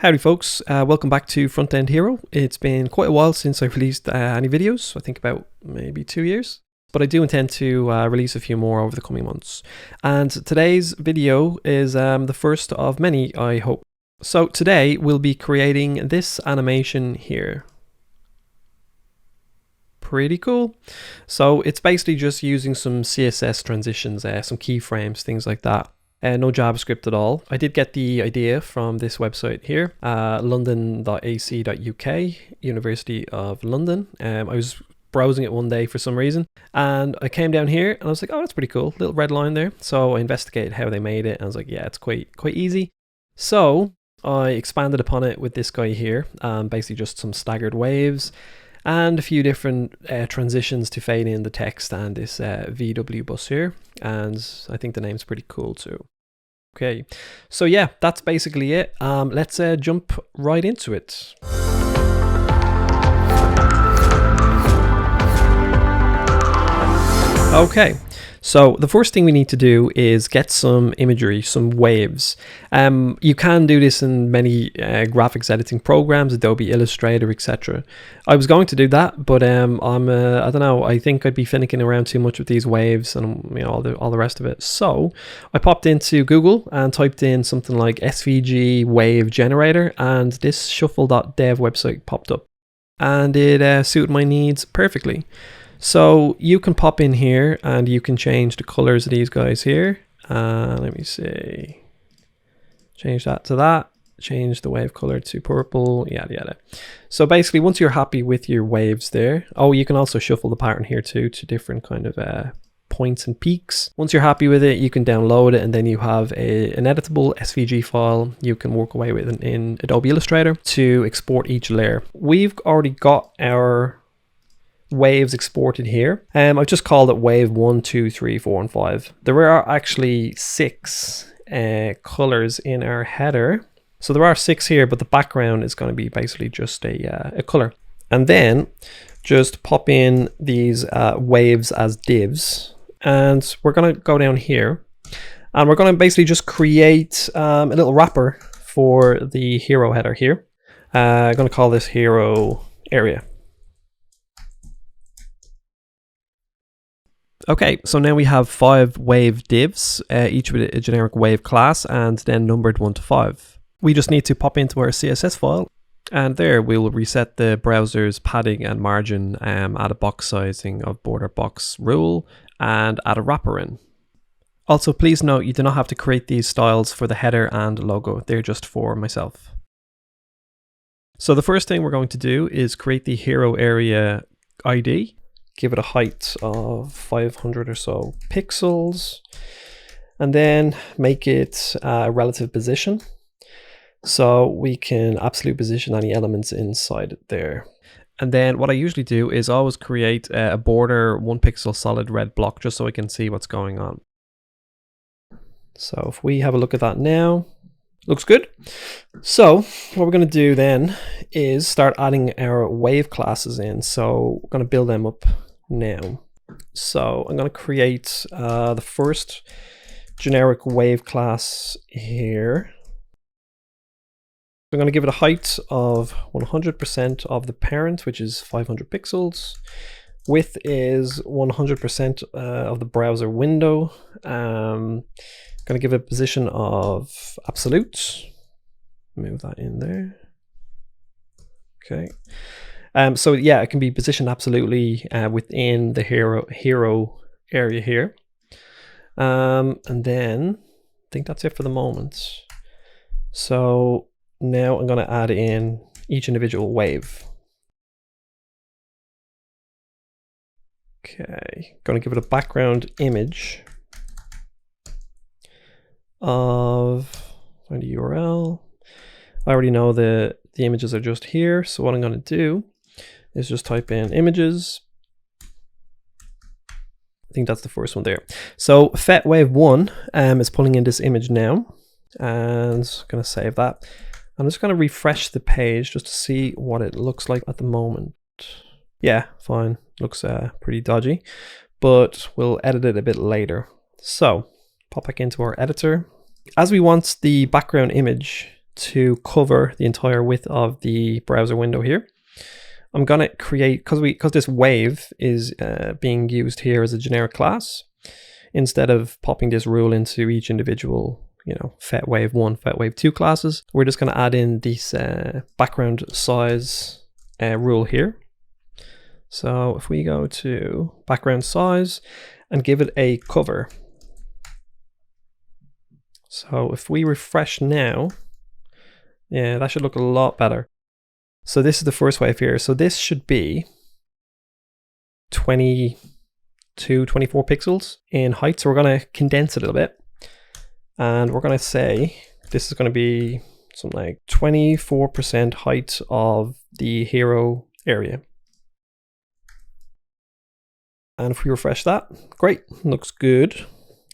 Howdy folks, welcome back to Frontend Hero. It's been quite a while since I've released any videos, I think about maybe 2 years. But I do intend to release a few more over the coming months. And today's video is the first of many, I hope. So today we'll be creating this animation here. Pretty cool. So it's basically just using some CSS transitions, some keyframes, things like that. No JavaScript at all. I did get the idea from this website here, london.ac.uk, University of London. I was browsing it one day for some reason, and I came down here and I was like, oh, that's pretty cool, little red line there. So I investigated how they made it and I was like, yeah, it's quite easy. So I expanded upon it with this guy here, basically just some staggered waves and a few different transitions to fade in the text and this VW bus here. And I think the name's pretty cool too. Okay, so yeah, that's basically it. Let's jump right into it. Okay, so the first thing we need to do is get some imagery, some waves. You can do this in many graphics editing programs, Adobe Illustrator, etc. I was going to do that, but I don't know, I think I'd be finicking around too much with these waves and all the rest of it. So I popped into Google and typed in something like SVG wave generator, and this shuffle.dev website popped up, and it suited my needs perfectly. So you can pop in here and you can change the colors of these guys here. Let me see. Change that to that. Change the wave color to purple, yada yada. So basically, once you're happy with your waves there, oh, you can also shuffle the pattern here too to different kind of points and peaks. Once you're happy with it, you can download it, and then you have an editable SVG file you can work away with in Adobe Illustrator to export each layer. We've already got our waves exported here. I've just called it wave 1, 2, 3, 4, and 5. There are actually 6 colors in our header. So there are 6 here, but the background is going to be basically just a color. And then just pop in these waves as divs. And we're going to go down here. And we're going to basically just create a little wrapper for the hero header here. I'm going to call this hero area. Okay, so now we have 5 wave divs, each with a generic wave class and then numbered 1 to 5. We just need to pop into our CSS file, and there we'll reset the browser's padding and margin, add a box sizing of border box rule, and add a wrapper in. Also, please note you do not have to create these styles for the header and logo, they're just for myself. So the first thing we're going to do is create the hero area ID. Give it a height of 500 or so pixels, and then make it a relative position. So we can absolute position any elements inside it there. And then what I usually do is always create a border 1 pixel solid red block just so I can see what's going on. So if we have a look at that now, looks good. So what we're going to do then is start adding our wave classes in. So we're going to build them up now. So I'm going to create the first generic wave class here. I'm going to give it a height of 100% of the parent, which is 500 pixels. Width is 100% of the browser window. I'm going to give it a position of absolute. Move that in there. Okay. So yeah, it can be positioned absolutely within the hero area here. And then I think that's it for the moment. So now I'm going to add in each individual wave. Okay, going to give it a background image of, find a URL. I already know the images are just here. So what I'm going to do is just type in images. I think that's the first one there. So fet wave 1 is pulling in this image now, and I'm going to save that. I'm just going to refresh the page just to see what it looks like at the moment. Yeah, fine. Looks pretty dodgy, but we'll edit it a bit later. So pop back into our editor. As we want the background image to cover the entire width of the browser window here. I'm going to create, because this wave is being used here as a generic class, instead of popping this rule into each individual, fet wave 1, fet wave 2 classes, we're just going to add in this background size rule here. So if we go to background size and give it a cover. So if we refresh now, yeah, that should look a lot better. So this is the first wave here. So this should be 22, 24 pixels in height. So we're going to condense it a little bit. And we're going to say this is going to be something like 24% height of the hero area. And if we refresh that, great, looks good.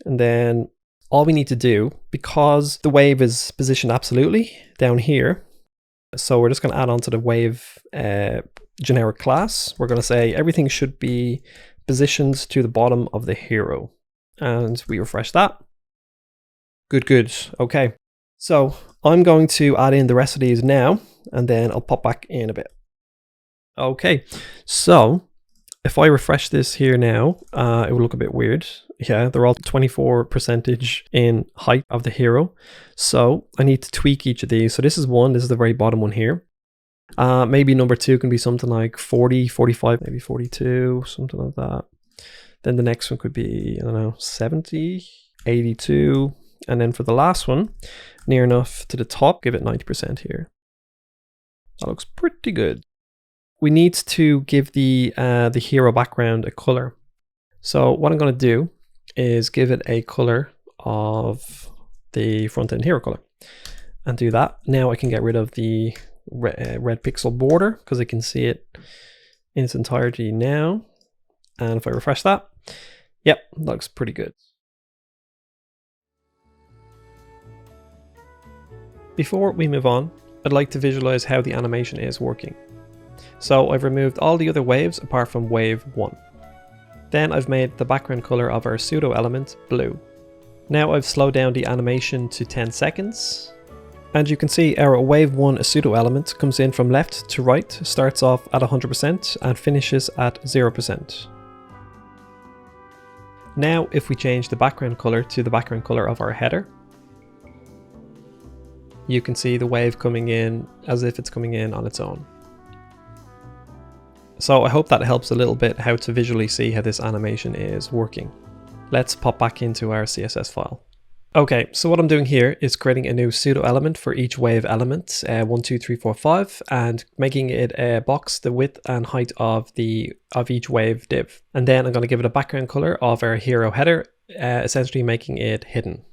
And then all we need to do, because the wave is positioned absolutely down here, so we're just going to add on to the wave generic class. We're going to say everything should be positioned to the bottom of the hero. And we refresh that. Good. Okay. So I'm going to add in the rest of these now, and then I'll pop back in a bit. Okay. So if I refresh this here now, it will look a bit weird. Yeah, they're all 24% in height of the hero. So I need to tweak each of these. So this is one, this is the very bottom one here. Maybe number 2 can be something like 40, 45, maybe 42, something like that. Then the next one could be, I don't know, 70, 82. And then for the last one, near enough to the top, give it 90% here. That looks pretty good. We need to give the hero background a color. So what I'm going to do is give it a color of the front-end hero color and do that. Now I can get rid of the red pixel border because I can see it in its entirety now. And if I refresh that, yep, looks pretty good. Before we move on, I'd like to visualize how the animation is working. So I've removed all the other waves apart from wave 1. Then I've made the background color of our pseudo element blue. Now I've slowed down the animation to 10 seconds. And you can see our wave 1 pseudo element comes in from left to right, starts off at 100% and finishes at 0%. Now if we change the background color to the background color of our header, you can see the wave coming in as if it's coming in on its own. So I hope that helps a little bit how to visually see how this animation is working. Let's pop back into our CSS file. Okay, so what I'm doing here is creating a new pseudo element for each wave element, 1, 2, 3, 4, 5, and making it a box the width and height of each wave div. And then I'm going to give it a background color of our hero header, essentially making it hidden.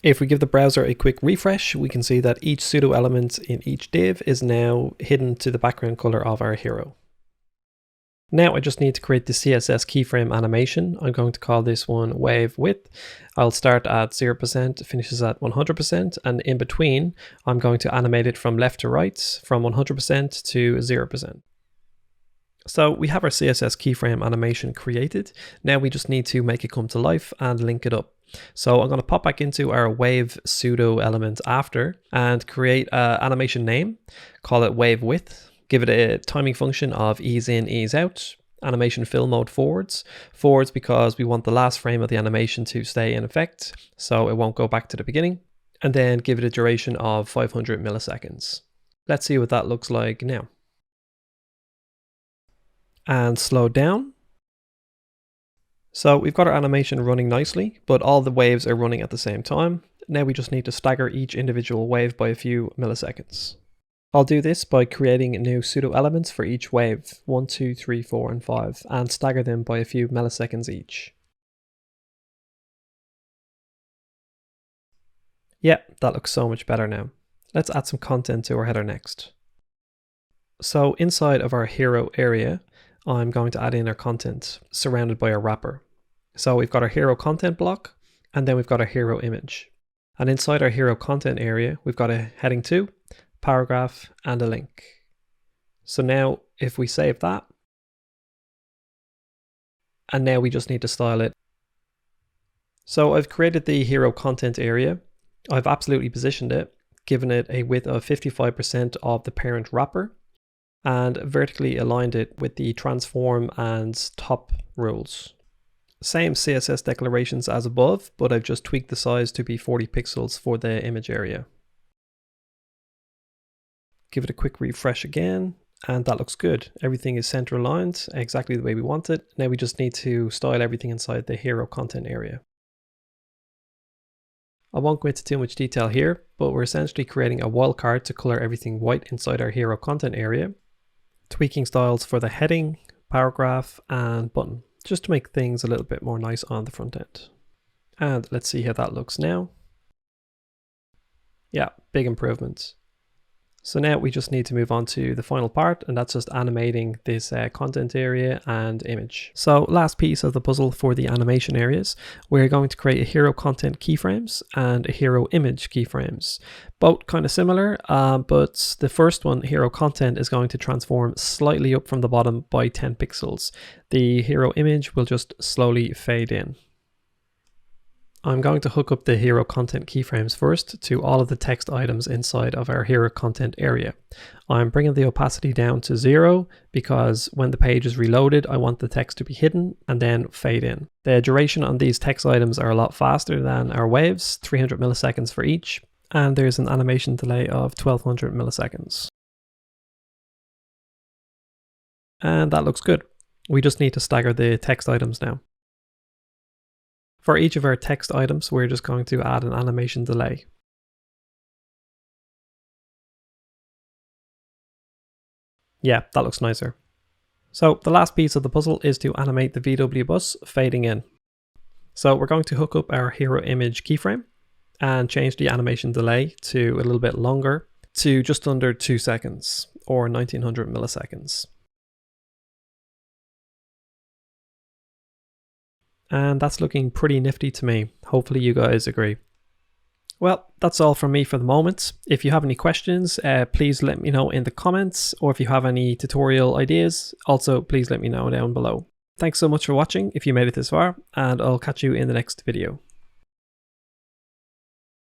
If we give the browser a quick refresh, we can see that each pseudo element in each div is now hidden to the background color of our hero. Now I just need to create the CSS keyframe animation. I'm going to call this one wave width. I'll start at 0%, finishes at 100%, and in between I'm going to animate it from left to right, from 100% to 0%. So we have our CSS keyframe animation created. Now we just need to make it come to life and link it up. So I'm going to pop back into our wave pseudo element after and create an animation name, call it wave width, give it a timing function of ease in, ease out, animation fill mode forwards because we want the last frame of the animation to stay in effect, so it won't go back to the beginning, and then give it a duration of 500 milliseconds. Let's see what that looks like now. And slow down. So we've got our animation running nicely, but all the waves are running at the same time. Now we just need to stagger each individual wave by a few milliseconds. I'll do this by creating new pseudo elements for each wave, 1, 2, 3, 4, and 5, and stagger them by a few milliseconds each. Yeah, that looks so much better now. Let's add some content to our header next. So inside of our hero area, I'm going to add in our content surrounded by our wrapper. So we've got our hero content block, and then we've got our hero image. And inside our hero content area, we've got a heading 2, paragraph, and a link. So now if we save that, and now we just need to style it. So I've created the hero content area. I've absolutely positioned it. given it a width of 55% of the parent wrapper, and vertically aligned it with the transform and top rules. Same CSS declarations as above, but I've just tweaked the size to be 40 pixels for the image area. Give it a quick refresh again, and that looks good. Everything is center aligned exactly the way we want it. Now we just need to style everything inside the hero content area. I won't go into too much detail here, but we're essentially creating a wildcard to color everything white inside our hero content area, tweaking styles for the heading, paragraph, and button, just to make things a little bit more nice on the front end. And let's see how that looks now. Yeah, big improvements. So now we just need to move on to the final part, and that's just animating this content area and image. So last piece of the puzzle for the animation areas, we're going to create a hero content keyframes and a hero image keyframes. Both kind of similar, but the first one, hero content, is going to transform slightly up from the bottom by 10 pixels. The hero image will just slowly fade in. I'm going to hook up the hero content keyframes first to all of the text items inside of our hero content area. I'm bringing the opacity down to 0 because when the page is reloaded, I want the text to be hidden and then fade in. The duration on these text items are a lot faster than our waves, 300 milliseconds for each, and there's an animation delay of 1200 milliseconds. And that looks good. We just need to stagger the text items now. For each of our text items, we're just going to add an animation delay. Yeah, that looks nicer. So the last piece of the puzzle is to animate the VW bus fading in. So we're going to hook up our hero image keyframe and change the animation delay to a little bit longer, to just under 2 seconds or 1900 milliseconds. And that's looking pretty nifty to me. Hopefully you guys agree. Well, that's all from me for the moment. If you have any questions, please let me know in the comments, or if you have any tutorial ideas, also please let me know down below. Thanks so much for watching if you made it this far, and I'll catch you in the next video.